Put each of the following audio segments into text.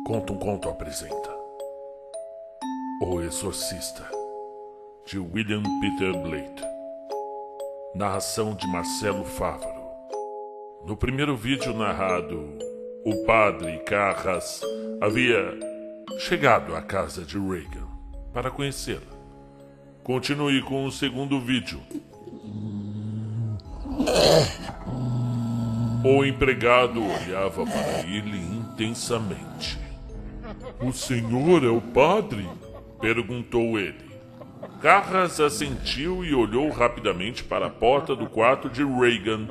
Conta um Conto apresenta O Exorcista, de William Peter Blatty. Narração de Marcelo Fávaro. No primeiro vídeo narrado, o padre Carras havia chegado à casa de Regan para conhecê-la. Continue com o segundo vídeo. O empregado olhava para ele intensamente. "O senhor é o padre?" perguntou ele. Carras assentiu e olhou rapidamente para a porta do quarto de Regan.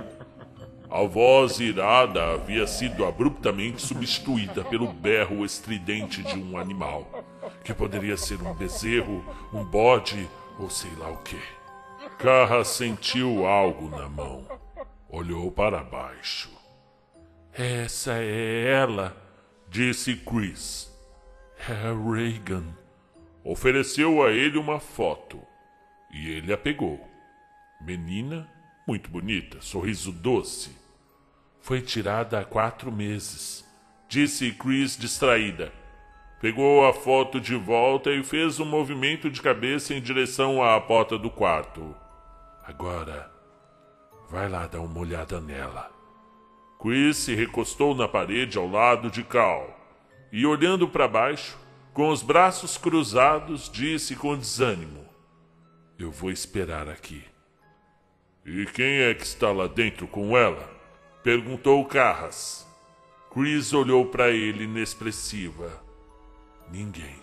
A voz irada havia sido abruptamente substituída pelo berro estridente de um animal, que poderia ser um bezerro, um bode ou sei lá o quê. Carras sentiu algo na mão. Olhou para baixo. "Essa é ela", disse Chris. "É a Regan." Ofereceu a ele uma foto e ele a pegou. Menina, muito bonita, sorriso doce. "Foi tirada há 4 meses", disse Chris distraída. Pegou a foto de volta e fez um movimento de cabeça em direção à porta do quarto. "Agora, vai lá dar uma olhada nela." Chris se recostou na parede ao lado de Cal e, olhando para baixo, com os braços cruzados, disse com desânimo: "Eu vou esperar aqui." "E quem é que está lá dentro com ela?" perguntou Carras. Chris olhou para ele inexpressiva. "Ninguém.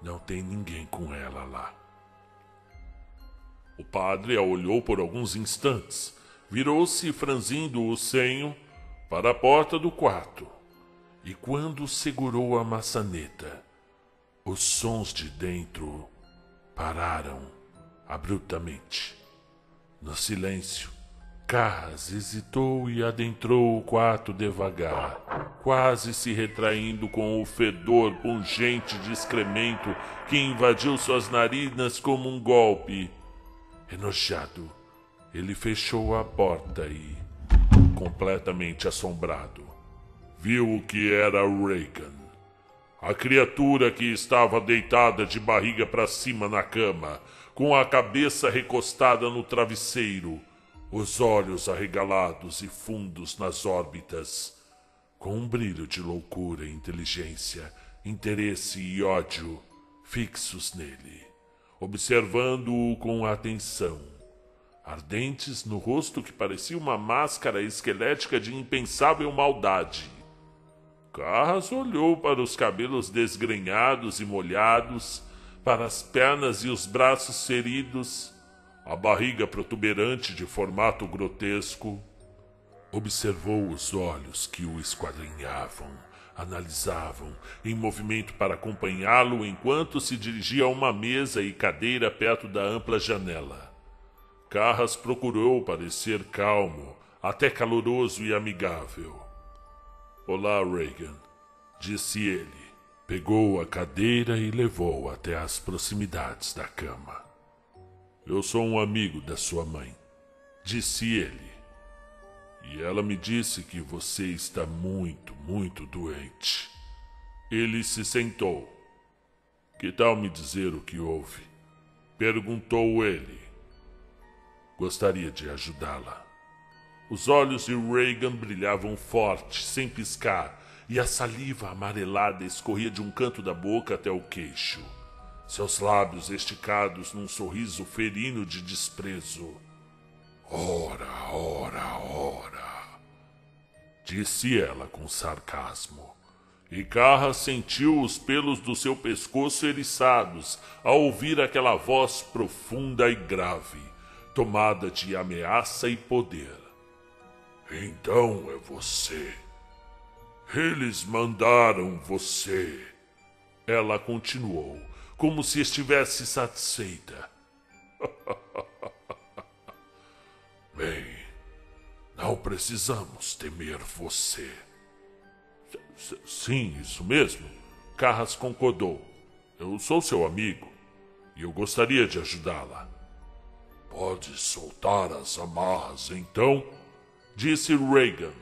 Não tem ninguém com ela lá." O padre a olhou por alguns instantes, virou-se franzindo o senho para a porta do quarto, e quando segurou a maçaneta, os sons de dentro pararam abruptamente. No silêncio, Carras hesitou e adentrou o quarto devagar, quase se retraindo com o fedor pungente de excremento que invadiu suas narinas como um golpe. Enojado, ele fechou a porta e, completamente assombrado, viu o que era Regan. A criatura que estava deitada de barriga para cima na cama, com a cabeça recostada no travesseiro, os olhos arregalados e fundos nas órbitas, com um brilho de loucura e inteligência, interesse e ódio fixos nele, observando-o com atenção, ardentes no rosto que parecia uma máscara esquelética de impensável maldade. Carras olhou para os cabelos desgrenhados e molhados, para as pernas e os braços feridos, a barriga protuberante de formato grotesco. Observou os olhos que o esquadrinhavam, analisavam, em movimento para acompanhá-lo enquanto se dirigia a uma mesa e cadeira perto da ampla janela. Carras procurou parecer calmo, até caloroso e amigável. "Olá, Regan", disse ele. Pegou a cadeira e levou até as proximidades da cama. "Eu sou um amigo da sua mãe", disse ele. "E ela me disse que você está muito, muito doente." Ele se sentou. "Que tal me dizer o que houve?" perguntou ele. "Gostaria de ajudá-la." Os olhos de Regan brilhavam forte, sem piscar, e a saliva amarelada escorria de um canto da boca até o queixo. Seus lábios esticados num sorriso ferino de desprezo. "Ora, ora, ora", disse ela com sarcasmo. E Carras sentiu os pelos do seu pescoço eriçados ao ouvir aquela voz profunda e grave, tomada de ameaça e poder. "Então é você. Eles mandaram você." Ela continuou, como se estivesse satisfeita. "Bem, não precisamos temer você." Sim, isso mesmo", Carras concordou. "Eu sou seu amigo e eu gostaria de ajudá-la." "Pode soltar as amarras, então?" disse Regan.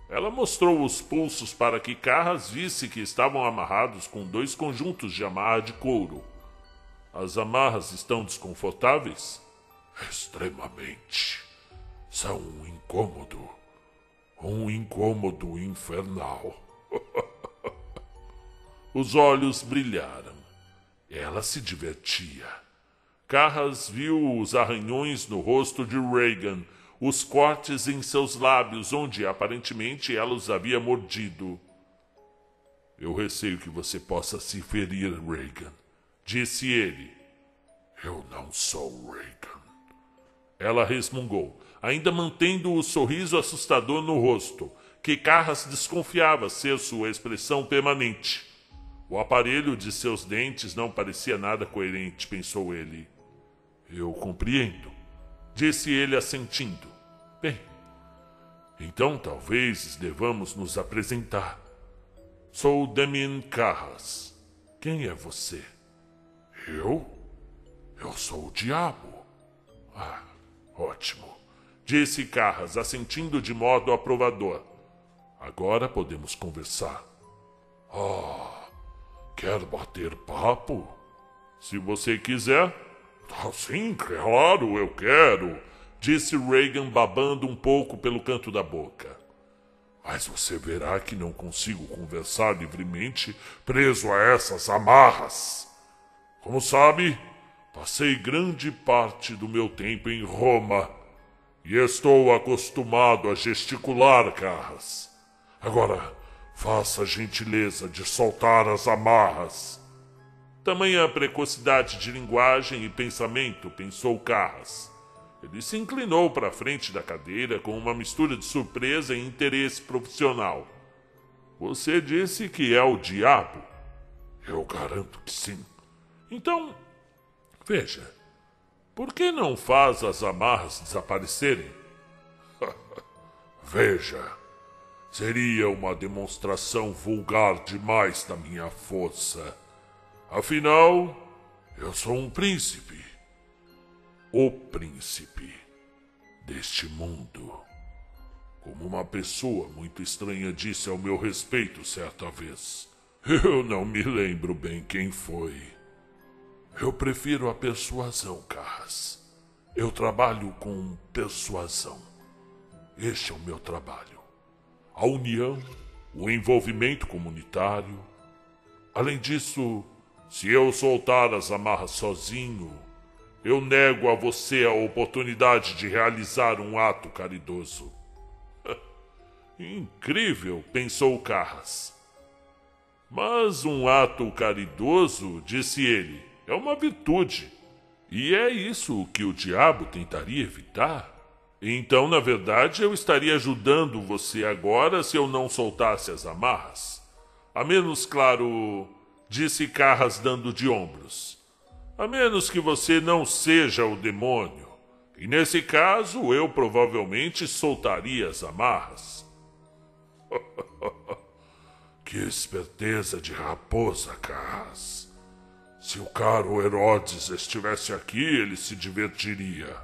Ela mostrou os pulsos para que Carras visse que estavam amarrados com 2 conjuntos de amarra de couro. As amarras estão desconfortáveis? Extremamente. São um incômodo infernal. Os olhos brilharam. Ela se divertia. Carras viu os arranhões no rosto de Regan, os cortes em seus lábios, onde aparentemente ela os havia mordido. Eu receio que você possa se ferir, Regan, disse ele. Eu não sou Regan. Ela resmungou, ainda mantendo o sorriso assustador no rosto, que Carras desconfiava ser sua expressão permanente. O aparelho de seus dentes não parecia nada coerente, pensou ele. Eu compreendo, disse ele assentindo. Bem, então talvez devamos nos apresentar. Sou Damien Carras. Quem é você? Eu? Eu sou o diabo. Ah, ótimo, disse Carras, assentindo de modo aprovador. Agora podemos conversar. Quer bater papo? Se você quiser. Sim, claro, eu quero, disse Regan, babando um pouco pelo canto da boca. Mas você verá que não consigo conversar livremente preso a essas amarras. Como sabe, passei grande parte do meu tempo em Roma e estou acostumado a gesticular, Carras. Agora, faça a gentileza de soltar as amarras. Tamanha precocidade de linguagem e pensamento, pensou Carras. Ele se inclinou para a frente da cadeira com uma mistura de surpresa e interesse profissional. Você disse que é o diabo? Eu garanto que sim. Então, veja, por que não faz as amarras desaparecerem? Veja, seria uma demonstração vulgar demais da minha força. Afinal, eu sou um príncipe. O príncipe deste mundo. Como uma pessoa muito estranha disse ao meu respeito certa vez. Eu não me lembro bem quem foi. Eu prefiro a persuasão, Carras. Eu trabalho com persuasão. Este é o meu trabalho. A união, o envolvimento comunitário. Além disso, se eu soltar as amarras sozinho, eu nego a você a oportunidade de realizar um ato caridoso. Incrível, pensou Carras. Mas um ato caridoso, disse ele, é uma virtude. E é isso que o diabo tentaria evitar. Então, na verdade, eu estaria ajudando você agora se eu não soltasse as amarras. A menos, claro, disse Carras dando de ombros. A menos que você não seja o demônio. E nesse caso, eu provavelmente soltaria as amarras. Que esperteza de raposa, Carras. Se o caro Herodes estivesse aqui, ele se divertiria.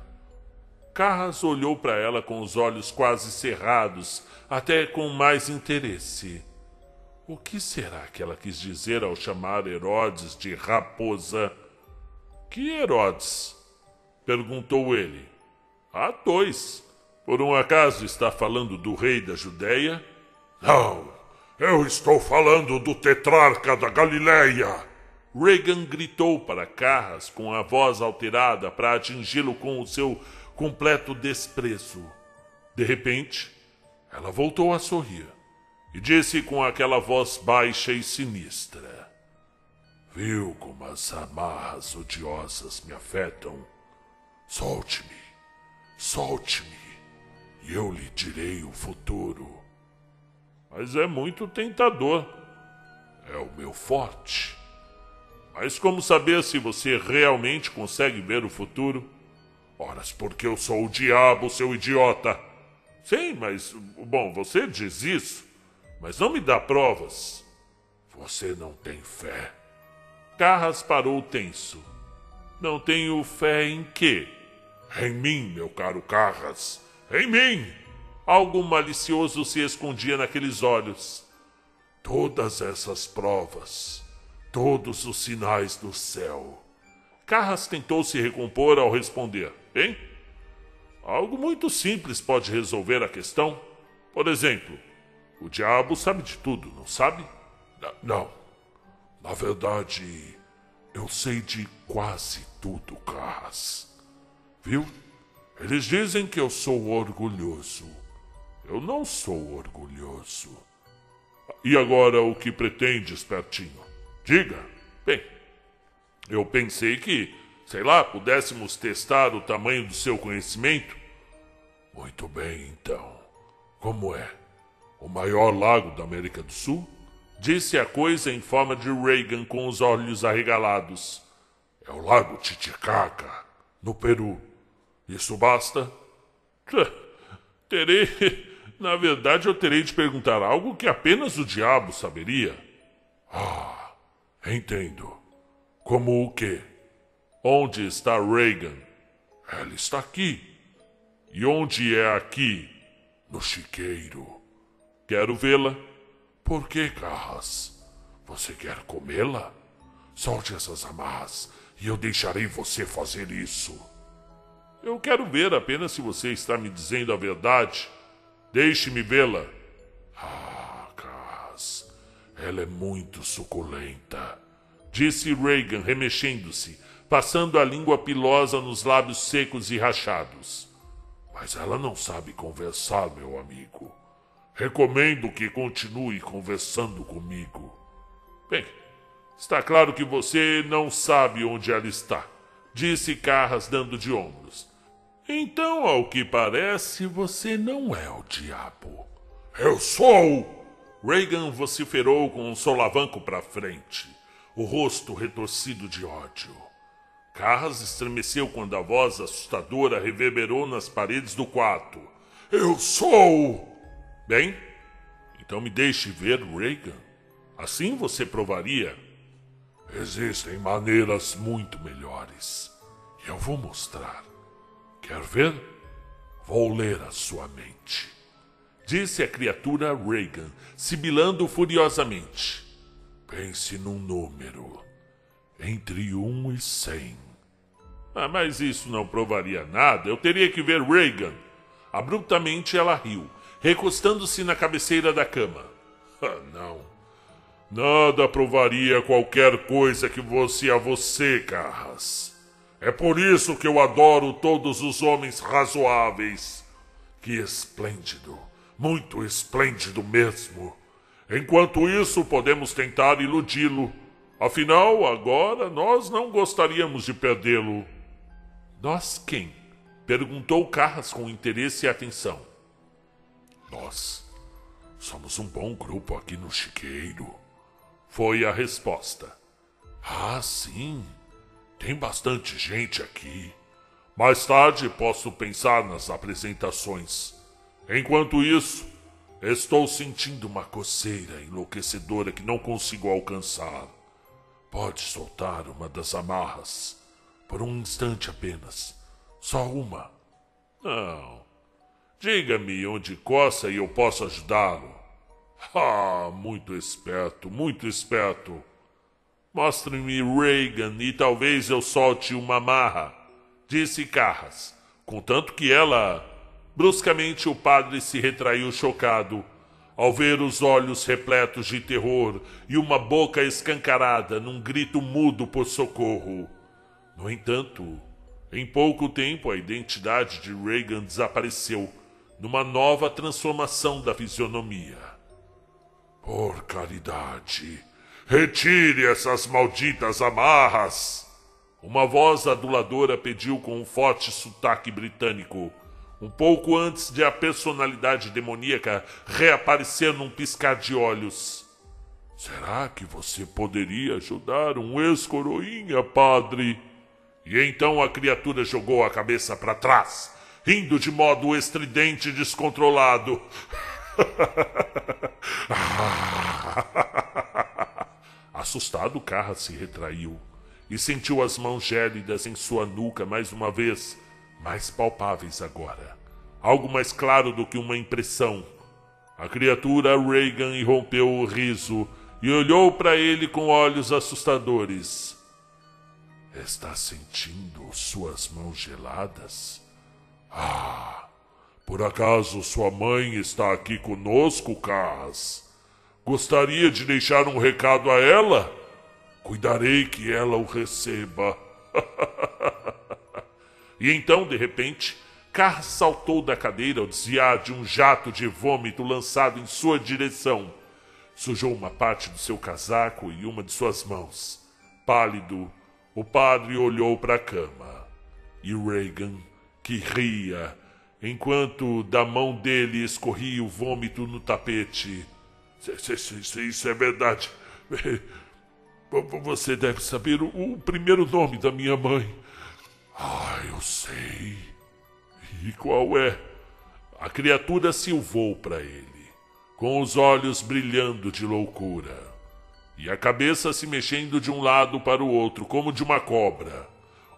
Carras olhou para ela com os olhos quase cerrados, até com mais interesse. O que será que ela quis dizer ao chamar Herodes de raposa? Que Herodes? Perguntou ele. Há 2. Por um acaso está falando do rei da Judéia? Não, eu estou falando do tetrarca da Galileia. Regan gritou para Carras com a voz alterada para atingi-lo com o seu completo desprezo. De repente, ela voltou a sorrir e disse com aquela voz baixa e sinistra. Viu como as amarras odiosas me afetam? Solte-me, e eu lhe direi o futuro. Mas é muito tentador. É o meu forte. Mas como saber se você realmente consegue ver o futuro? Ora, porque eu sou o diabo, seu idiota. Sim, mas, bom, você diz isso, mas não me dá provas. Você não tem fé. Carras parou tenso. Não tenho fé em quê? Em mim, meu caro Carras. Em mim! Algo malicioso se escondia naqueles olhos. Todas essas provas, todos os sinais do céu. Carras tentou se recompor ao responder. Bem, algo muito simples pode resolver a questão. Por exemplo, o diabo sabe de tudo, não sabe? Não. Na verdade, eu sei de quase tudo, Carras. Viu? Eles dizem que eu sou orgulhoso. Eu não sou orgulhoso. E agora o que pretende, espertinho? Diga. Bem, eu pensei que, sei lá, pudéssemos testar o tamanho do seu conhecimento. Muito bem, então. Como é? O maior lago da América do Sul? Disse a coisa em forma de Reagan com os olhos arregalados. É o Lago Titicaca, no Peru. Isso basta? Na verdade, eu terei de perguntar algo que apenas o diabo saberia. Ah, entendo. Como o quê? Onde está Reagan? Ela está aqui. E onde é aqui? No chiqueiro. Quero vê-la. Por que, Carras? Você quer comê-la? Solte essas amarras e eu deixarei você fazer isso. Eu quero ver apenas se você está me dizendo a verdade. Deixe-me vê-la. Ah, Carras, ela é muito suculenta, disse Reagan, remexendo-se, passando a língua pilosa nos lábios secos e rachados. Mas ela não sabe conversar, meu amigo. Recomendo que continue conversando comigo. Bem, está claro que você não sabe onde ela está, disse Carras, dando de ombros. Então, ao que parece, você não é o diabo. Eu sou! Reagan vociferou com um solavanco para frente, o rosto retorcido de ódio. Carras estremeceu quando a voz assustadora reverberou nas paredes do quarto. Eu sou! Bem, então me deixe ver, Reagan. Assim você provaria. Existem maneiras muito melhores. E eu vou mostrar. Quer ver? Vou ler a sua mente. Disse a criatura Reagan, sibilando furiosamente. Pense num número. Entre 1 e 100. Mas isso não provaria nada. Eu teria que ver Reagan. Abruptamente ela riu, recostando-se na cabeceira da cama. Não. Nada provaria qualquer coisa que fosse a você, Carras. É por isso que eu adoro todos os homens razoáveis. Que esplêndido. Muito esplêndido mesmo. Enquanto isso, podemos tentar iludi-lo. Afinal, agora nós não gostaríamos de perdê-lo. Nós quem? Perguntou Carras com interesse e atenção. Nós somos um bom grupo aqui no chiqueiro. Foi a resposta. Ah, sim. Tem bastante gente aqui. Mais tarde posso pensar nas apresentações. Enquanto isso, estou sentindo uma coceira enlouquecedora que não consigo alcançar. Pode soltar uma das amarras. Por um instante apenas. Só uma. Não. Diga-me onde coça e eu posso ajudá-lo. Ah, muito esperto, muito esperto. Mostre-me Reagan e talvez eu solte uma amarra, disse Carras, contanto que ela... Bruscamente o padre se retraiu chocado, ao ver os olhos repletos de terror e uma boca escancarada num grito mudo por socorro. No entanto, em pouco tempo a identidade de Reagan desapareceu numa nova transformação da fisionomia. Por caridade, retire essas malditas amarras! Uma voz aduladora pediu com um forte sotaque britânico, um pouco antes de a personalidade demoníaca reaparecer num piscar de olhos. Será que você poderia ajudar um ex-coroinha, padre? E então a criatura jogou a cabeça para trás, rindo de modo estridente e descontrolado. Assustado, Carras se retraiu e sentiu as mãos gélidas em sua nuca mais uma vez, mais palpáveis agora, algo mais claro do que uma impressão. A criatura Regan irrompeu o riso e olhou para ele com olhos assustadores. Está sentindo suas mãos geladas? Ah, por acaso sua mãe está aqui conosco, Carras? Gostaria de deixar um recado a ela? Cuidarei que ela o receba. E então, de repente, Carras saltou da cadeira ao desviar de um jato de vômito lançado em sua direção. Sujou uma parte do seu casaco e uma de suas mãos. Pálido, o padre olhou para a cama. E Regan, que ria, enquanto da mão dele escorria o vômito no tapete. Isso é verdade. Você deve saber o primeiro nome da minha mãe. Eu sei. E qual é? A criatura silvou para ele, com os olhos brilhando de loucura, e a cabeça se mexendo de um lado para o outro, como de uma cobra.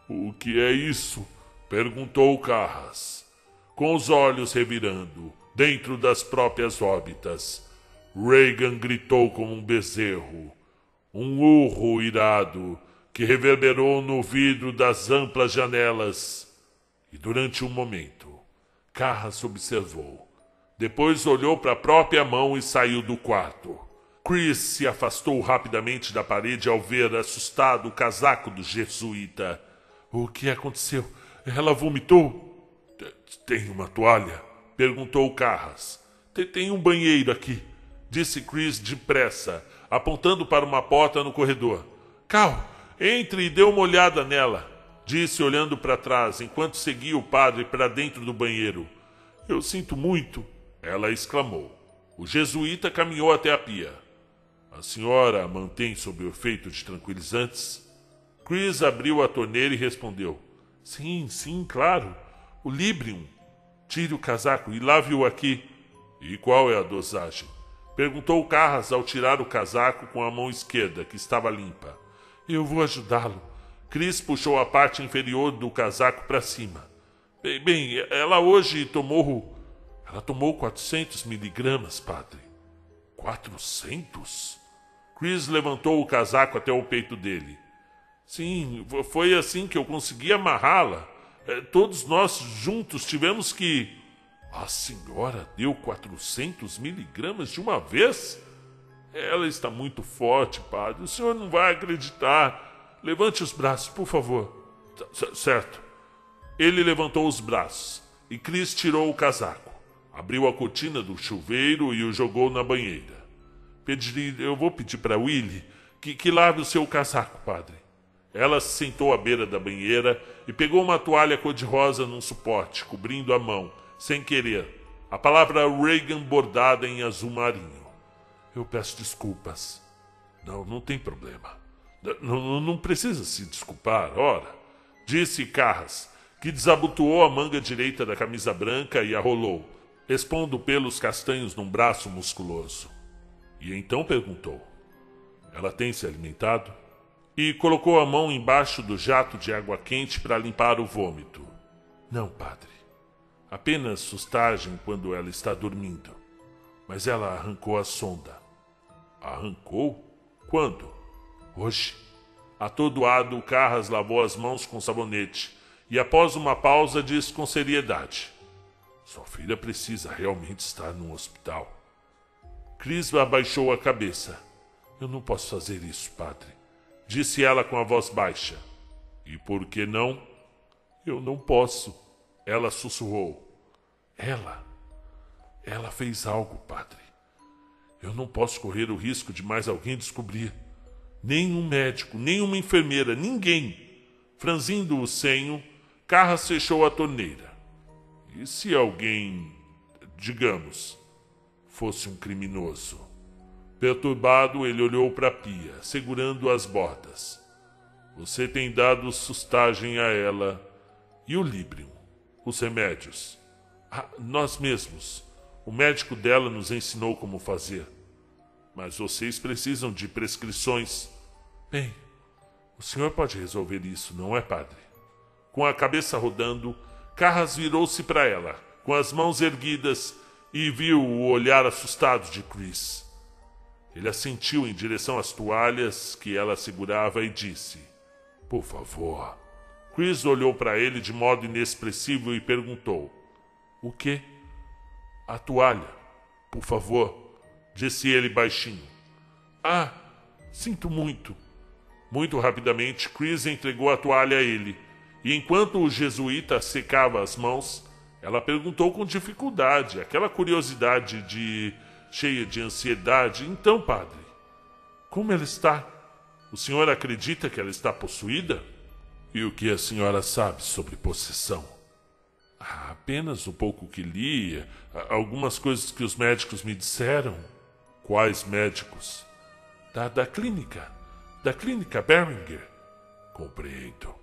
O que é isso? Perguntou Carras, com os olhos revirando, dentro das próprias órbitas. Regan gritou como um bezerro, um urro irado que reverberou no vidro das amplas janelas. E durante um momento, Carras observou. Depois olhou para a própria mão e saiu do quarto. Chris se afastou rapidamente da parede ao ver assustado o casaco do jesuíta. O que aconteceu? Ela vomitou? Tem uma toalha? Perguntou Carras. Tem um banheiro aqui, disse Chris depressa, apontando para uma porta no corredor. Cal, entre e dê uma olhada nela, disse olhando para trás, enquanto seguia o padre para dentro do banheiro. Eu sinto muito, ela exclamou. O jesuíta caminhou até a pia. A senhora a mantém sob o efeito de tranquilizantes? Chris abriu a torneira e respondeu. Sim, claro. O Librium. Tire o casaco e lave-o aqui. E qual é a dosagem? Perguntou Carras ao tirar o casaco com a mão esquerda, que estava limpa. Eu vou ajudá-lo. Chris puxou a parte inferior do casaco para cima. Bem, ela hoje tomou... Ela tomou 400 miligramas, padre. 400? Chris levantou o casaco até o peito dele. Sim, foi assim que eu consegui amarrá-la. Todos nós juntos tivemos que... A senhora deu 400 miligramas de uma vez? Ela está muito forte, padre. O senhor não vai acreditar. Levante os braços, por favor. Certo. Ele levantou os braços e Chris tirou o casaco. Abriu a cortina do chuveiro e o jogou na banheira. Eu vou pedir para Willie que lave o seu casaco, padre. Ela se sentou à beira da banheira e pegou uma toalha cor-de-rosa num suporte, cobrindo a mão, sem querer, a palavra Regan bordada em azul marinho. Eu peço desculpas. Não tem problema. Não precisa se desculpar, ora, disse Carras, que desabotoou a manga direita da camisa branca e a rolou, expondo pelos castanhos num braço musculoso. E então perguntou. Ela tem se alimentado? E colocou a mão embaixo do jato de água quente para limpar o vômito. Não, padre. Apenas sustagem quando ela está dormindo. Mas ela arrancou a sonda. Arrancou? Quando? Hoje. Atordoado, Carras lavou as mãos com sabonete e, após uma pausa, disse com seriedade. Sua filha precisa realmente estar num hospital. Chris abaixou a cabeça. Eu não posso fazer isso, padre, disse ela com a voz baixa. E por que não? Eu não posso. Ela sussurrou. Ela fez algo, padre. Eu não posso correr o risco de mais alguém descobrir. Nem um médico, nem uma enfermeira, ninguém. Franzindo o senho, Carras fechou a torneira. E se alguém, digamos, fosse um criminoso? Perturbado, ele olhou para a pia, segurando as bordas. Você tem dado sustagem a ela e o Librium, os remédios. Nós mesmos. O médico dela nos ensinou como fazer. Mas vocês precisam de prescrições. Bem, o senhor pode resolver isso, não é, padre? Com a cabeça rodando, Carras virou-se para ela, com as mãos erguidas, e viu o olhar assustado de Chris. Ele assentiu em direção às toalhas que ela segurava e disse: "Por favor." Chris olhou para ele de modo inexpressivo e perguntou: "O quê?" "A toalha, por favor," disse ele baixinho. "Ah, sinto muito." Muito rapidamente, Chris entregou a toalha a ele, e enquanto o jesuíta secava as mãos, ela perguntou com dificuldade, aquela curiosidade cheia de ansiedade: "Então, padre, como ela está? O senhor acredita que ela está possuída?" "E o que a senhora sabe sobre possessão?" Apenas o pouco que li, algumas coisas que os médicos me disseram." "Quais médicos?" Da clínica. Da clínica Beringer." "Compreendo,"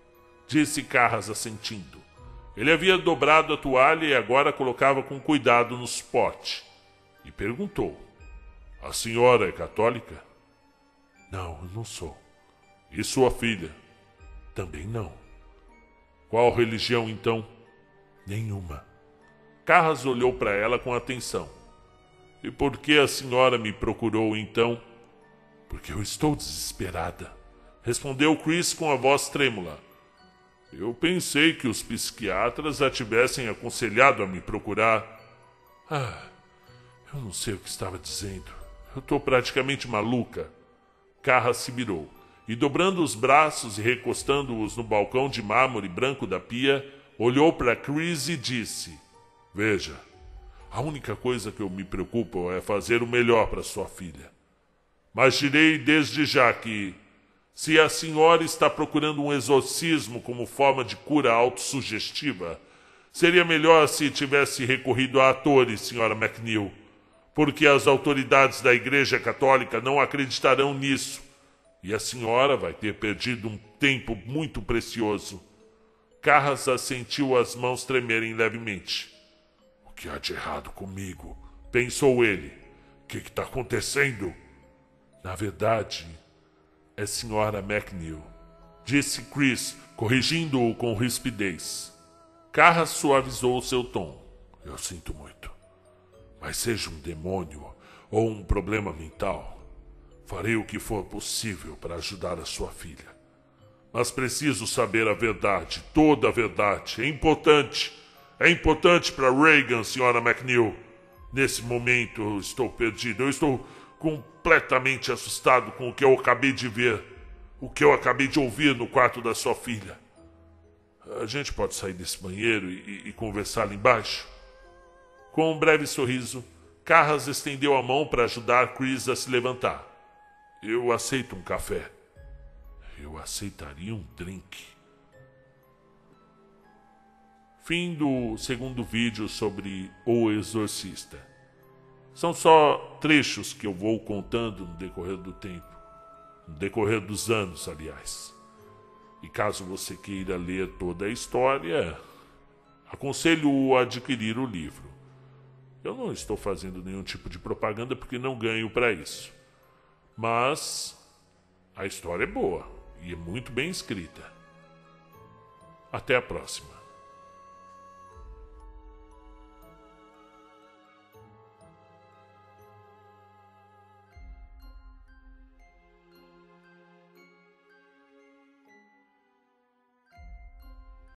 disse Carras assentindo. Ele havia dobrado a toalha e agora a colocava com cuidado no suporte. E perguntou: "A senhora é católica?" "Não, eu não sou." "E sua filha?" "Também não." "Qual religião, então?" "Nenhuma." Carras olhou para ela com atenção. "E por que a senhora me procurou, então?" "Porque eu estou desesperada," respondeu Chris com a voz trêmula. "Eu pensei que os psiquiatras a tivessem aconselhado a me procurar." Eu não sei o que estava dizendo. Eu estou praticamente maluca." Carras se virou e, dobrando os braços e recostando-os no balcão de mármore branco da pia, olhou para Chris e disse: "Veja, a única coisa que eu me preocupo é fazer o melhor para sua filha. Mas direi desde já que, se a senhora está procurando um exorcismo como forma de cura autossugestiva, seria melhor se tivesse recorrido a atores, senhora McNeil, porque as autoridades da Igreja Católica não acreditarão nisso, e a senhora vai ter perdido um tempo muito precioso." Carras sentiu as mãos tremerem levemente. "O que há de errado comigo?" pensou ele. "O que está acontecendo?" "Na verdade, é senhora McNeil," disse Chris, corrigindo-o com rispidez. Carras suavizou seu tom. "Eu sinto muito. Mas seja um demônio ou um problema mental, farei o que for possível para ajudar a sua filha. Mas preciso saber a verdade, toda a verdade. É importante. É importante para Regan, senhora McNeil. Nesse momento eu estou perdido. Eu estou completamente assustado com o que eu acabei de ver. O que eu acabei de ouvir no quarto da sua filha. A gente pode sair desse banheiro e conversar lá embaixo?" Com um breve sorriso, Carras estendeu a mão para ajudar Chris a se levantar. "Eu aceito um café." "Eu aceitaria um drink." Fim do segundo vídeo sobre O Exorcista. São só trechos que eu vou contando no decorrer do tempo. No decorrer dos anos, aliás. E caso você queira ler toda a história, aconselho-o a adquirir o livro. Eu não estou fazendo nenhum tipo de propaganda porque não ganho para isso. Mas a história é boa e é muito bem escrita. Até a próxima.